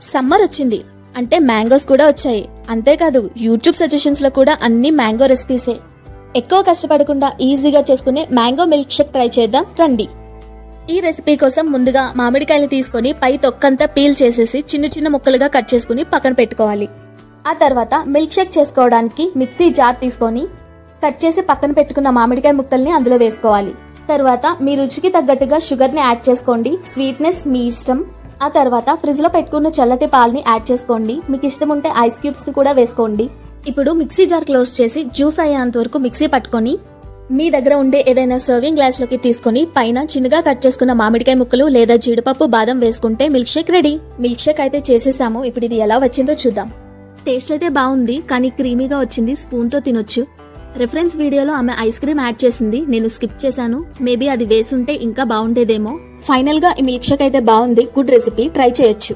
Summer వచ్చింది అంటే mangoes కూడా వచ్చాయి. అంతేకాదు యూట్యూబ్ సజెషన్స్ లో కూడా అన్ని మ్యాంగో రెసిపీసే. ఎక్కువ కష్టపడకుండా ఈజీగా చేసుకునే మ్యాంగో మిల్క్ షేక్ ట్రై చేద్దాం రండి. ఈ రెసిపీ కోసం ముందుగా మామిడికాయలు తీసుకొని పై తొక్కంతా పీల్ చేసేసి చిన్న చిన్న ముక్కలుగా కట్ చేసుకుని పక్కన పెట్టుకోవాలి. ఆ తర్వాత మిల్క్ షేక్ చేసుకోవడానికి మిక్సీ జార్ తీసుకొని కట్ చేసి పక్కన పెట్టుకున్న మామిడికాయ ముక్కల్ని అందులో వేసుకోవాలి. తర్వాత మీ రుచికి తగ్గట్టుగా షుగర్ని యాడ్ చేసుకోండి. స్వీట్నెస్ మీ ఇష్టం. ఆ తర్వాత ఫ్రిడ్జ్ లో పెట్టుకున్న చల్లటి పాలని యాడ్ చేసుకోండి. మీకు ఇష్టం ఉంటే ఐస్ క్యూబ్స్ ని కూడా వేసుకోండి. ఇప్పుడు మిక్సీ జార్ క్లోజ్ చేసి జ్యూస్ అయ్యేంత వరకు మిక్సీ పట్టుకొని మీ దగ్గర ఉండే ఏదైనా సర్వింగ్ గ్లాస్ లోకి తీసుకొని పైన చిన్నగా కట్ చేసుకున్న మామిడికాయ ముక్కలు లేదా జీడిపప్పు బాదం వేసుకుంటే milk shake ready. Milk shake అయితే చేసేసాము. ఇప్పుడు ఇది ఎలా వచ్చిందో చూద్దాం. టేస్ట్ అయితే బాగుంది, కానీ క్రీమీగా వచ్చింది. స్పూన్ తో తినొచ్చు. రిఫరెన్స్ వీడియోలో ఆమె ఐస్ క్రీమ్ యాడ్ చేసింది, నేను స్కిప్ చేశాను. మేబీ అది వేసుంటే ఇంకా బాగుండేదేమో. ఫైనల్ గా ఈ మిల్క్ షేక్ అయితే బాగుంది. గుడ్ రెసిపీ, ట్రై చేయొచ్చు.